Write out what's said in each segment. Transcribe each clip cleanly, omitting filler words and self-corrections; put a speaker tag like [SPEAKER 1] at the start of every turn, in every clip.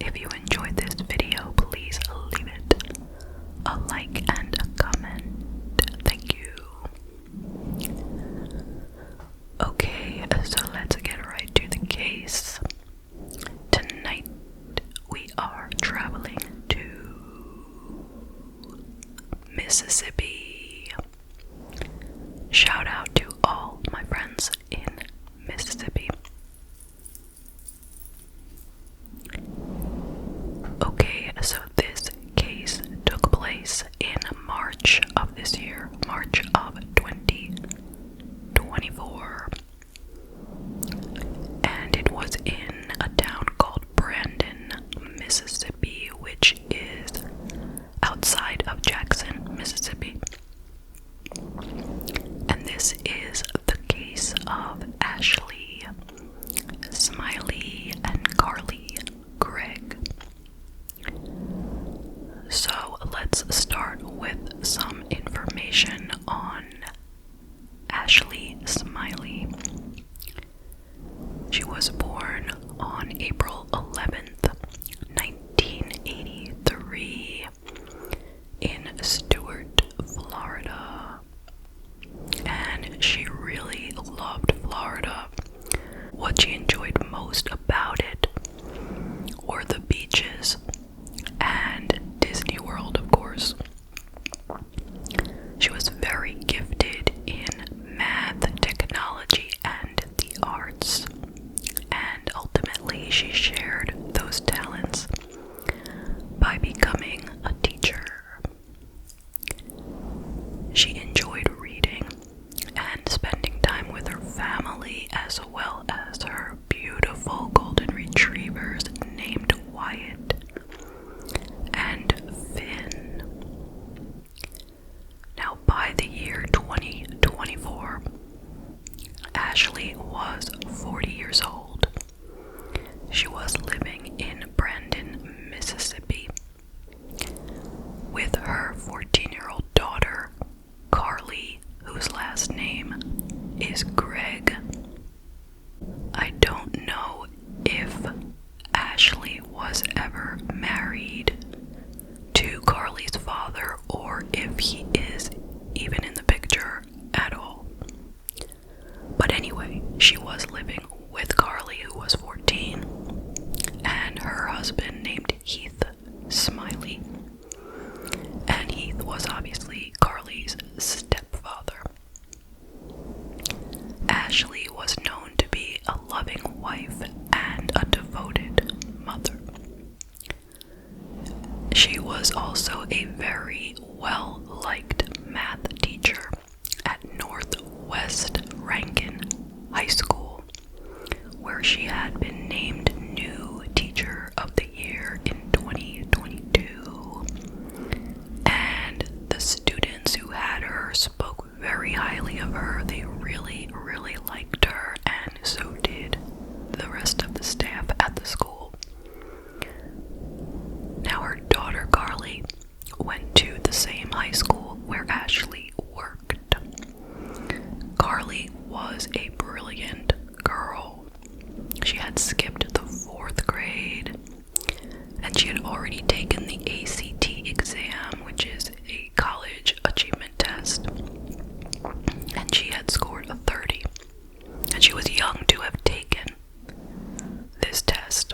[SPEAKER 1] If you enjoyed this video, please leave it a like and a comment. Thank you. Okay, so let's get right to the case. Tonight we are traveling to Mississippi. Shout out to all my friends in Mississippi. Okay, so this case took place in March of this year, March of 2024. And it was in a town called Brandon, Mississippi, which is outside of Jackson, Mississippi. And this is the case of Ashley, Smiley, and Carly Gregg. So let's start with some information on Ashley Smiley. She was born on April 11th, 1983 in Stuart, Florida. And she really loved Florida. What she enjoyed most about it were the beaches and Disney World, of course. She was very gifted in math, technology, and the arts. And ultimately, she shared those talents by becoming a teacher. She enjoyed reading and spending time with her family, as well as her beautiful golden retrievers named Wyatt and Finn. Now, by the year 2024, Ashley was 40 years old. She was living in Brandon, Mississippi, with her 14-year-old daughter, Carly, whose last name is Gregg. I don't know if Ashley was ever married to Carly's father or if he is even in the picture at all. But anyway, she was living with Carly, who was 14, and her husband named Heath Smiley. And Heath was obviously Carly's stepfather. Ashley was known to be a loving wife and a devoted mother. She was also a very well-liked math teacher at Northwest Rankin High School, where she had been named New Teacher of the Year in 2022. And the students who had her spoke very highly of her. They really, really liked her, and so did the rest of the staff at the school. Now, her daughter Carly went to the same high school where Ashley worked. Carly was a brilliant girl. She had skipped the 4th grade, and she had already taken the ACT exam, which is a college achievement test, and she had scored a 30. And she was young to have taken this test.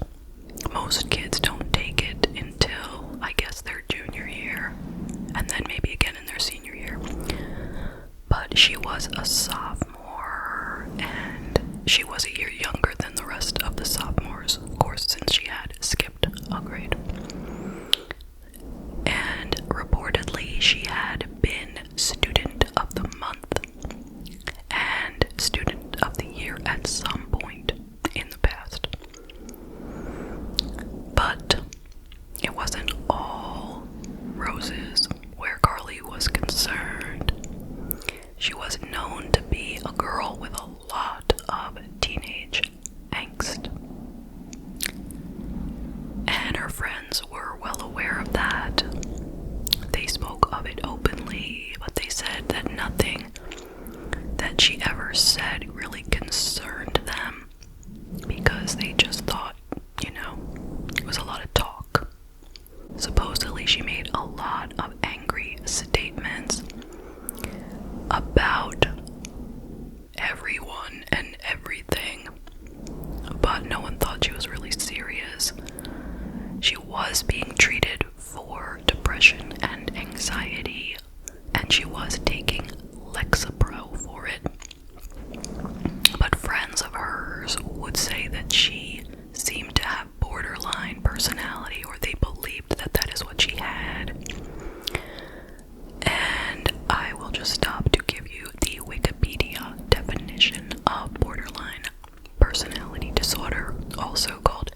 [SPEAKER 1] Most kids don't take it until, I guess, their junior year, and then maybe again in their senior year. But she was a sophomore, and she was a year younger than the rest of the sophomores, of course, since she had skipped a grade. And reportedly, she had been Student of the Month and Student of the Year at some point in the past. But it wasn't all roses where Carly was concerned. She was known to be a girl with a lot of teenage angst. And her friends were well aware of that. They spoke of it openly, but they said that nothing that she ever said really concerned them, because they just thought, it was a lot of talk was being treated for depression and anxiety, and she was taking Lexapro for it. But friends of hers would say that she seemed to have borderline personality, or they believed that that is what she had. And I will just stop to give you the Wikipedia definition of borderline personality disorder, also called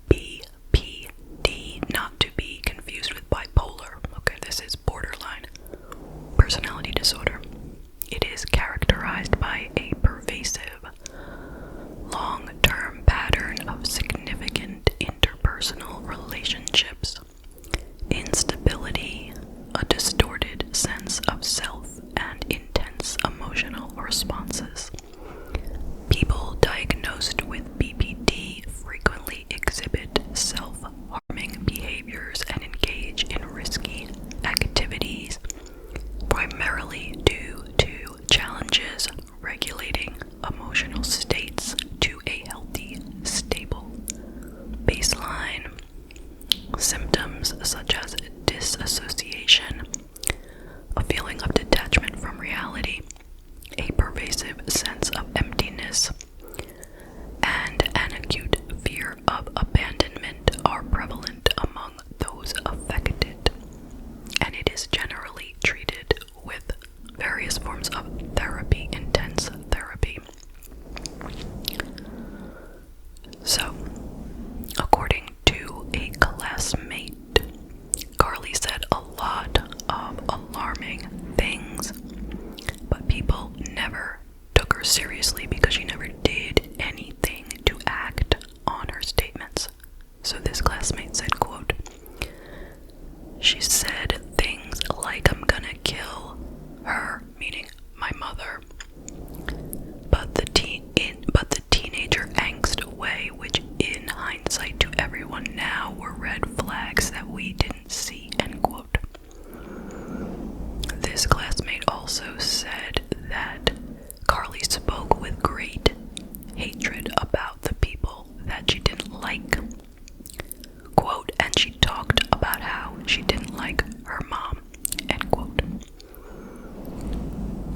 [SPEAKER 1] BPD, not to be confused with bipolar. Okay, this is borderline personality disorder. It is characterized by a pervasive, long-term pattern of significant interpersonal relationships, instability, a distorted sense of self, and intense emotional responses. People diagnosed with BPD frequently exhibit self-harming behaviors and engage in risky activities, primarily due to challenges regulating emotional states to a healthy, stable baseline. Symptoms such as disassociation, a feeling of detachment from reality, a pervasive sense of emptiness, and an acute fear of abandonment are prevalent among those affected, and it is generally treated with various forms of therapy, intense therapy. So, according to a classmate, Carly said a lot of alarming things, but people never took her seriously because she never did anything to act on her statements. So this classmate said, quote, "She said things like, 'I'm gonna kill her,' meaning my mother, but the teenager angst away, which in hindsight to everyone now were red flags that we didn't see," end quote. This classmate also said that Carly spoke with great hatred about the people that she didn't like. Quote, "And she talked about how she didn't like her mom," end quote.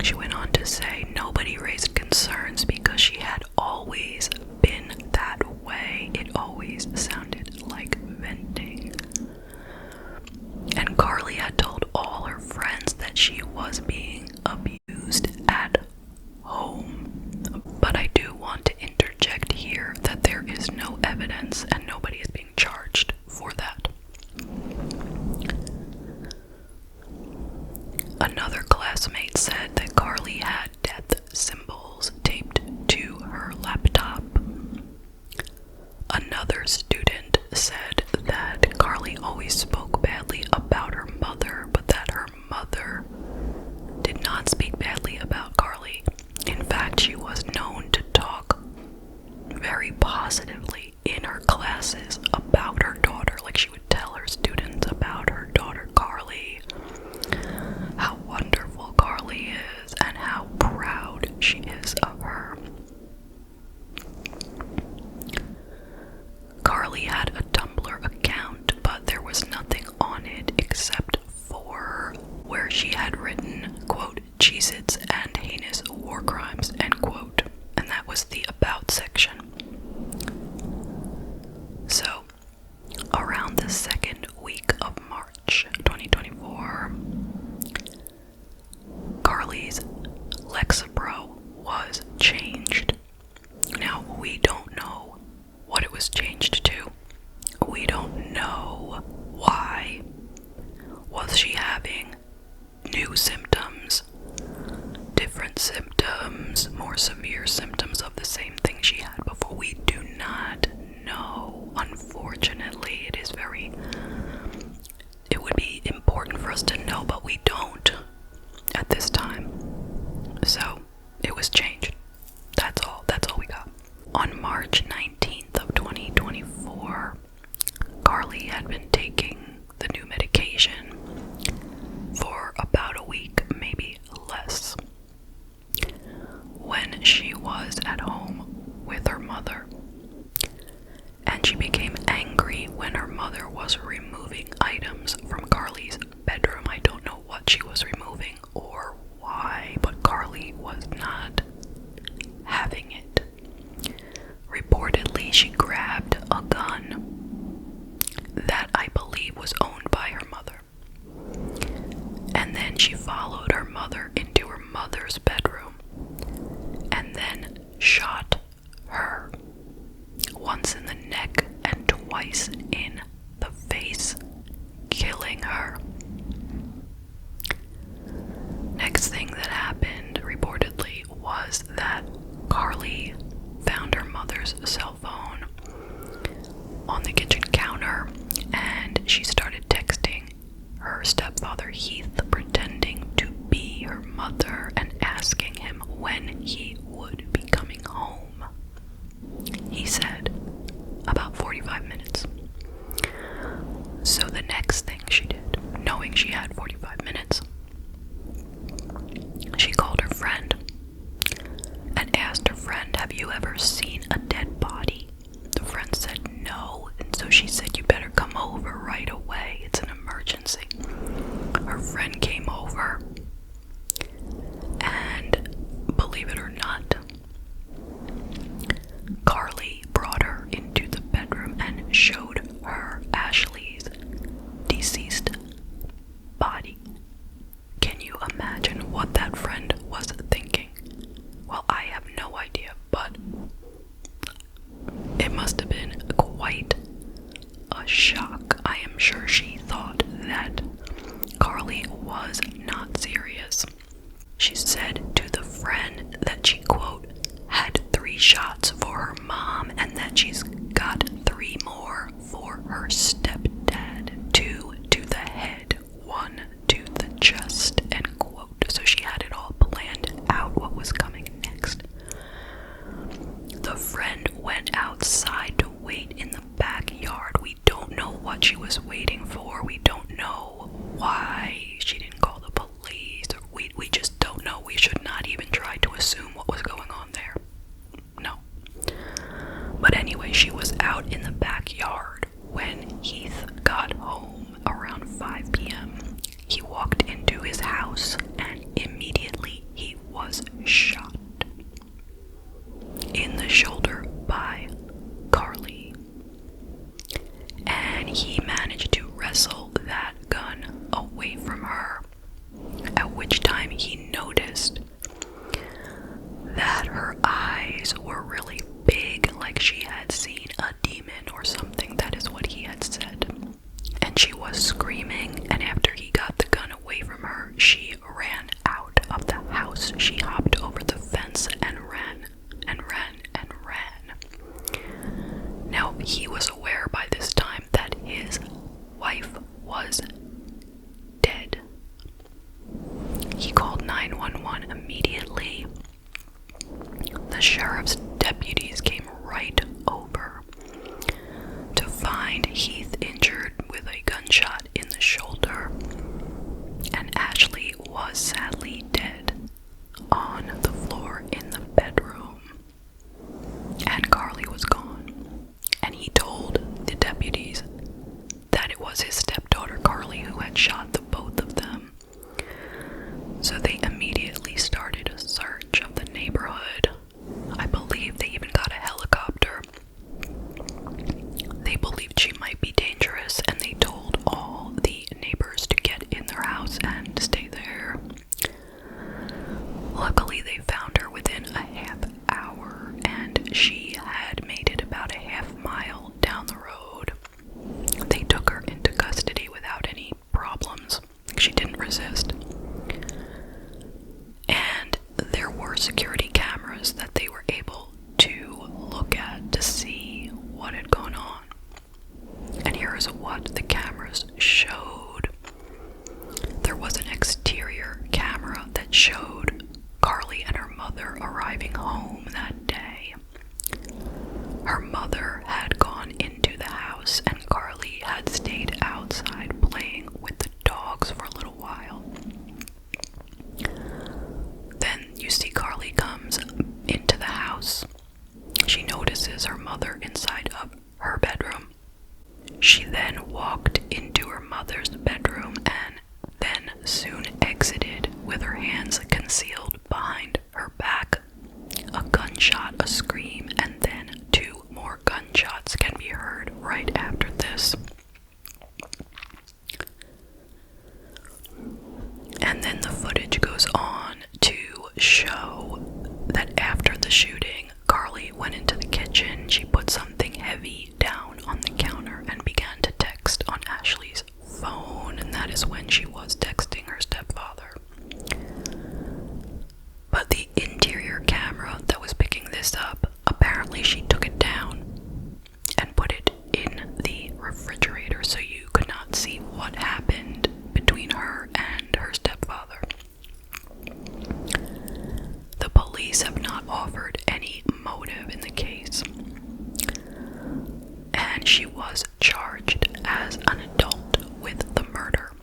[SPEAKER 1] She went on to say nobody raised concerns because she had always been that way. It always sounded like venting. And Carly had told all her friends that she was being abused at home. But I do want to interject here that there is no evidence and nobody is being charged for that. Another classmate said that Carly had death symbols taped to her laptop. Another student said that Carly always spoke badly about her mother, but that her mother did not speak badly about Carly. In fact, she was known to talk very positively in her classes about her daughter. Like, she would tell her students about her daughter Carly, how wonderful Carly is, and how proud she is of her. Carly had a Tumblr account, but there was nothing on it except for where she had written, quote, "Cheez-Its and heinous war crimes," end quote. And that was the About section. So, around the second week of March 2024, Carly's Lexapro was changed. Now, we don't know what it was changed to. We don't know why. Was she having new symptoms, different symptoms, more severe symptoms of the same thing she had before? We do not know. Unfortunately, it would be important for us to know, but we don't at this time. So, it was changed. That's all we got. On March 19th of 2024, Carly had been taking the new medication for about a week, maybe less, when she was at home with her mother. And she became angry when and her mother was removing items from Carly's bedroom. I don't know what she was removing or why, but Carly was not having it. Reportedly, she grabbed a gun that I believe was owned by her mother. And then she followed her mother into her mother's bedroom and then shot her once in the neck and twice in the face, killing her. Next thing that happened, reportedly, was that Carly found her mother's cell phone on the kitchen counter, and she started texting her stepfather Heath, pretending to be her mother and asking him when he would be coming home. He said about 45 minutes. So the next thing she did, knowing she had 45 minutes, she called her friend and asked her friend, "Have you ever seen a dead body?" The friend said no, and so she said, "You better come over right away. It's an emergency." Her friend came over, and believe it or not, Carly brought her into the bedroom and showed her Ashley's deceased body. Can you imagine what that friend was thinking? Well, I have no idea, but it must have been quite a shock. I am sure she thought that Carly was not serious. She said to the friend that she, quote, had 3 shots for her mom and that she's got 3 more for her stepdad, 2 to the head, 1 to the chest, end quote. So she had it all planned out what was coming next. The friend went outside to wait in the backyard. We don't know what she was waiting for. We don't know why she didn't call the police. We just don't know. We should not even try to assume what was going on there. No. But anyway, she was out in the backyard when Heath got home around 5 p.m. He walked into his house and immediately he was shot in the shoulder by Carly. And he managed to wrestle that gun away from her, at which time he noticed that her eyes were really big, like she had seen a demon or something. That is what he had said. And she was screaming, and after he got the gun away from her, she ran out of the house. She hopped over the fence and ran and ran and ran. Now, he was aware by this time that his wife was dead. He called 911 immediately, then walked into her mother's bedroom and then soon exited with her hands concealed behind her back. A gunshot, a scream, and then 2 more gunshots can be heard right after this. And then the footage goes on to show that after the shooting, Carly went into the kitchen. She put something heavy down on the counter and began to text on Ashley's phone, and that is when she was texting her stepfather. But the interior camera that was picking this up, apparently she took it down and put it in the refrigerator so you could not see what happened between her and her stepfather. The police have not offered any motive in the case, and she was charged as an adult with the murder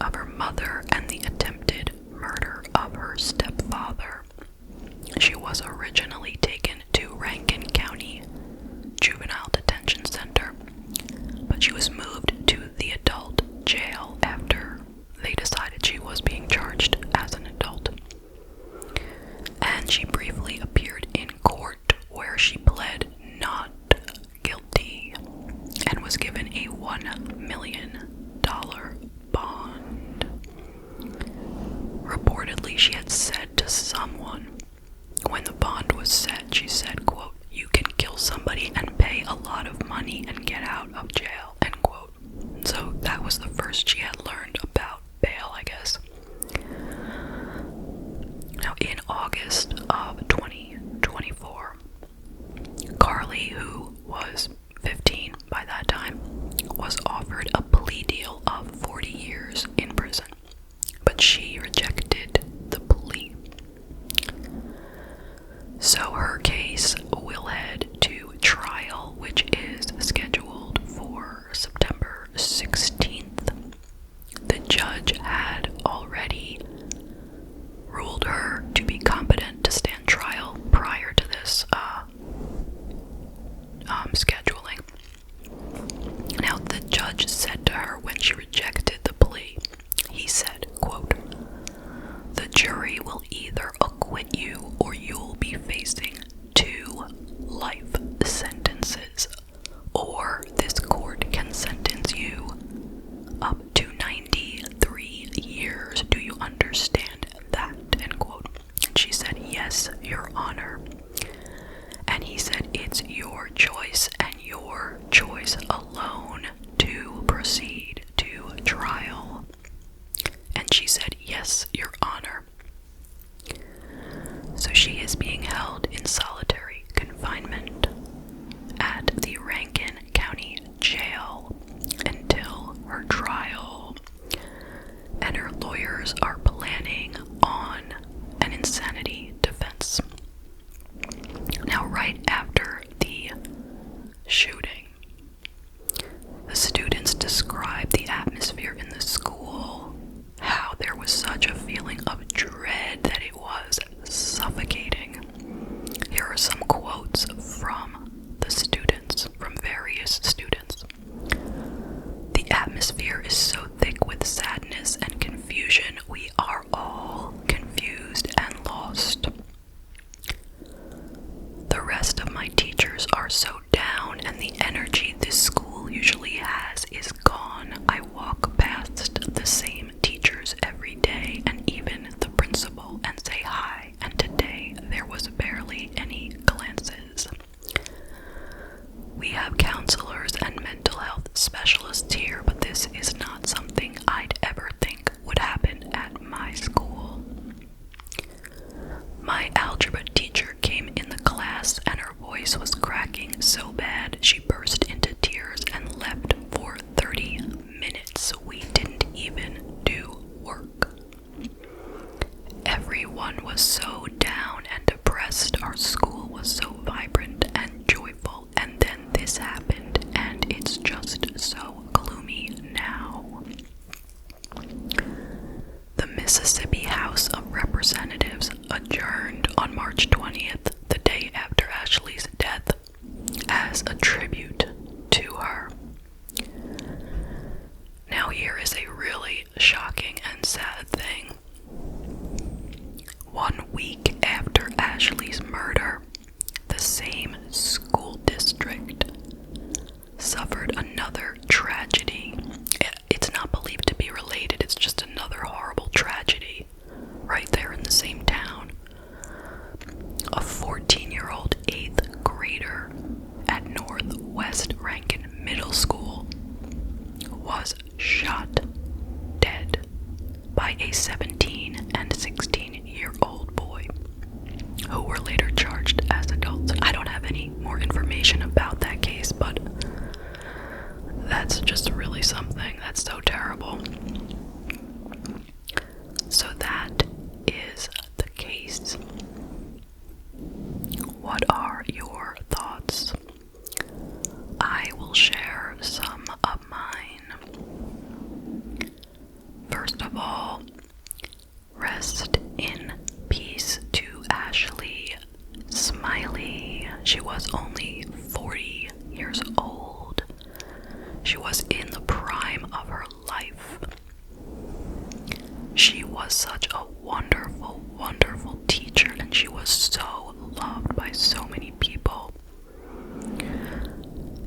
[SPEAKER 1] of her mother and the attempted murder of her stepfather. She was originally taken to Rankin County Juvenile Detention Center, but she was moved to the adult jail after they decided she was being charged as an adult. And she briefly appeared in court where she pled not guilty and was given a $1 million bond. Reportedly, she had said to someone when the bond was set, she said, quote, "You can kill somebody and pay a lot of money and get out of jail," end quote. So that was the first she had learned about bail, I guess. Now, in August of 2024, Carly, who was 15 by that time, was offered a plea deal of 40 years in prison, but she rejected the plea. So her case will head to trial, which is scheduled for September 16th. The judge had already ruled her to be competent to stand trial prior to this scheduling. Now, the judge said to her when she rejected the plea, he said, quote, "The jury will either acquit you or you'll be facing 2 life sentences, or this court can sentence you up to 93 years. Do you understand that?" End quote. And she said, "Yes, Your Honor." And he said, "It's your choice and your choice alone to proceed to trial." And she said, "Yes, Your Honor." So she is being held in solitary confinement at the Rankin County Jail until her trial, and her lawyers are planning on an insanity defense. Now, right after the shooting, the students described the atmosphere in the school, how there was such a feeling of dread that it was suffocating. Here are some quotes from the students, from various students. "The atmosphere is so thick with sadness and confusion, we are all confused and lost. The rest of my teachers are so down, and the energy this school usually has is gone. I walk past the same teachers every day, and even the principal, and say hi, and today there was barely any glances. We have counselors and mental health specialists here, but this is not something I'd ever think would happen at my school. My algebra teacher came in the class and her voice was cracking so bad she burst into tears and left for 30 minutes. We didn't even do work. Everyone was so down and depressed. Our school was so vibrant and joyful, and then this happened, and it's just so gloomy now." The Mississippi House of Representatives adjourned on March 20th, the day after Ashley's death, as a tribute to her. week after Ashley's murder, the same school district suffered another tragedy. It's not believed to be related, it's just another horrible tragedy right there in the same town. A 14-year-old 8th grader at Northwest Rankin Middle School was shot dead by a 17 and 16-year-old boy who were later charged as adults. I don't have any more information about that case, but that's just really something. That's so terrible. So that is the case. What are your thoughts? I will share some of mine. First of all, rest in peace to Ashley Smiley. She was only 40 years old. She was in the prime of her life. She was such a wonderful, wonderful teacher, and she was so loved by so many people.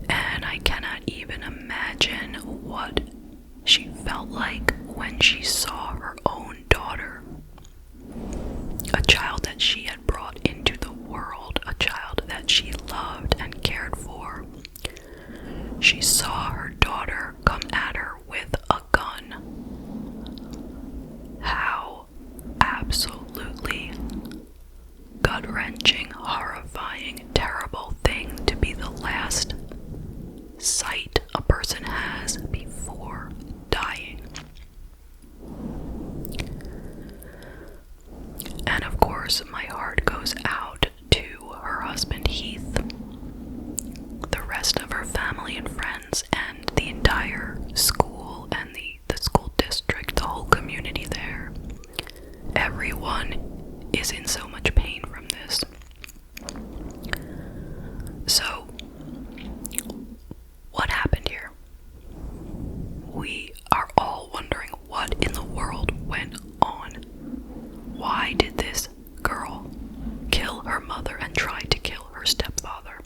[SPEAKER 1] And I cannot even imagine what she felt like when she saw her own daughter, a child that she had brought into the world, a child that she loved and cared for. She saw her daughter come at her with a gun. How absolutely gut-wrenching, horrifying, terrible thing to be the last sight a person has before dying. And of course, my heart goes out to her husband Heath, the rest of her family and friends, and the entire school and the school district, the whole community there. Everyone is in so much pain from this. So, what happened here? We are all wondering what in the world went on. Why did this girl kill her mother and try to kill her stepfather?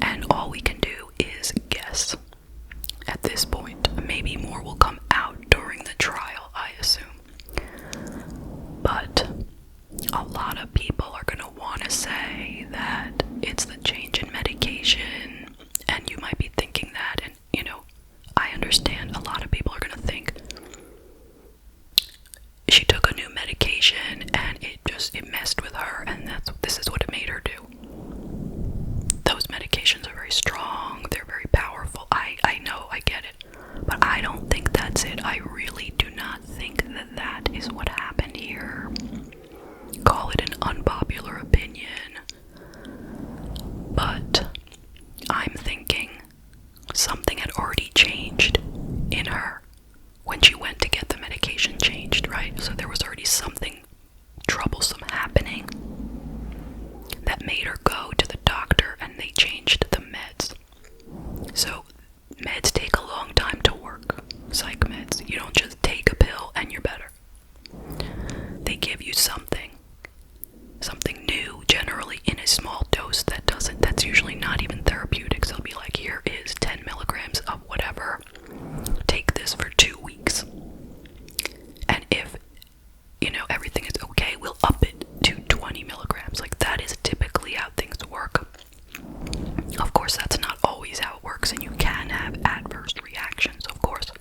[SPEAKER 1] And all we can do is guess at this point. Maybe more will come out during the trial, I assume. But a lot of people are going to want to say that it's the change in medication, and you might be thinking that, and I understand a lot of people are going to think she took a new medication and it messed with her, and this is what it made her do. Those medications are very strong, they're very powerful. I know, I get it, but I don't think that's it. I really do not think that is what happened here. Call it an unpopular opinion, but I'm thinking something had already changed in her when she went to get the medication changed, right? So there was already something troublesome happening that made her go to the doctor, and they changed the meds. So meds take a long time to work. Psych meds. You don't just take a pill and you're better. They give you something new, generally in a small dose that's usually not even therapeutic. So they'll be like, here is 10 milligrams of whatever. Take this for 2 weeks. And if, everything is okay, we'll up it to 20 milligrams. Like, that is typically how things work. Of course, that's not always how it works, and you can have adverse reactions, of course.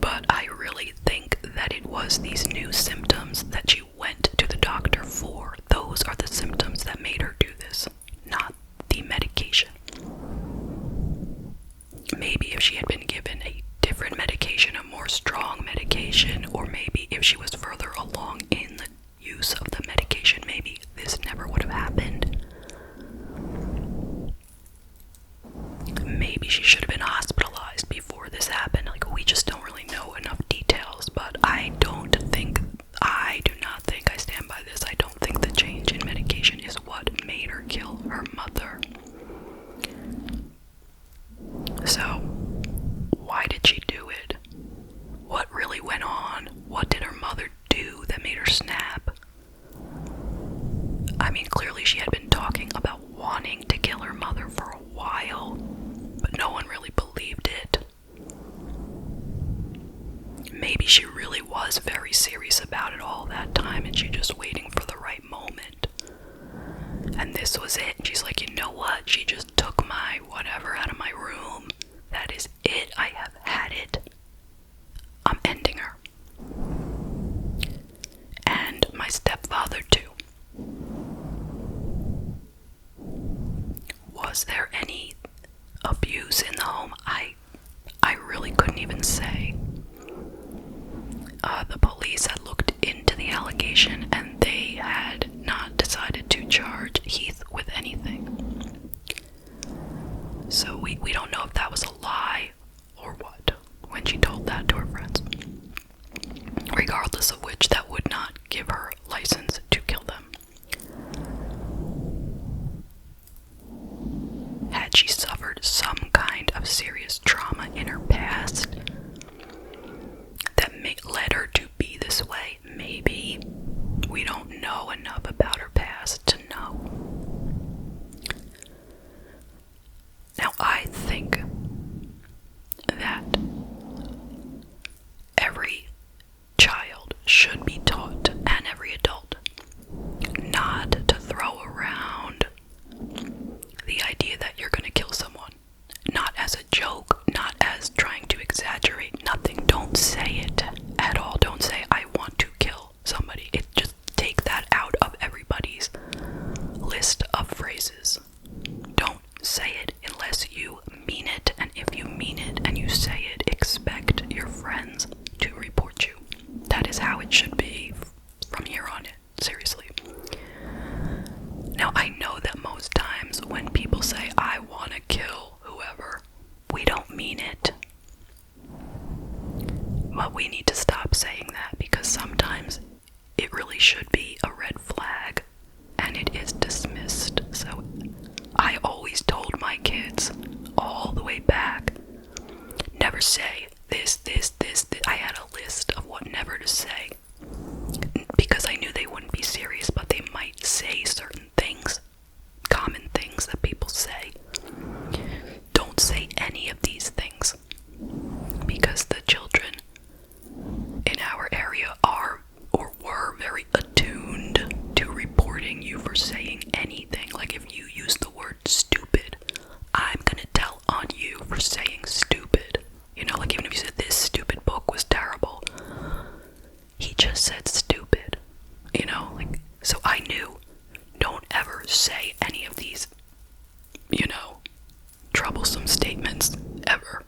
[SPEAKER 1] But I really think that it was these new symptoms that she went to the doctor for. Those are the symptoms that made her do this, not the medication. Maybe if she had been given a different medication, a more strong medication, or maybe if she was further along in the use of the medication, maybe this never would have happened. Maybe she should have been hospitalized before this happened. Like, we just don't really know enough details, but I do not think, I stand by this, I don't think the change in medication is what made her kill her mother. So, why did she do it? What really went on? was very serious about it all that time, and she just waiting for the right moment. And this was it. And she's like, you know what? She just took my whatever out of my room. That is it. I have had it. I'm ending her. And my stepfather too. Was there any abuse in the home? I really couldn't even say. The police had looked into the allegation and they had not decided to charge Heath with anything. So we don't know if that was a lie or what when she told that to her friends. Regardless of which, that would not give her license to kill them. Had she suffered some kind of serious trauma in her past that led her to be this way? Maybe. We don't know enough about her past to know. Now, I think that every child should be taught, and every adult, not to throw around the idea that you're going to kill someone. Not as a joke, not as trying to exaggerate, nothing. Don't say it at all. Don't say, I want to kill somebody. Just take that out of everybody's list of phrases. Don't say it unless you mean it, and if you mean it and you say it, expect your friends to report you. That is how it should be from here on in. Seriously. Now, I know that most times when people say, I want to kill whoever, we don't mean it. But we need to stop saying that, because sometimes it really should be a red flag and it is dismissed. So I always told my kids all the way back, never say this. I had a list of what never to say, because I knew they wouldn't be serious, but they might say certain things, common things that people say. Don't say any of these things, because the children in our area are or were very attuned to reporting you for saying anything. Like if you use the word stupid, I'm gonna tell on you for saying stupid. You know, like even if you said this stupid book was terrible, he just said stupid. You know, like, so I knew, don't ever say any of these, you know, troublesome statements ever.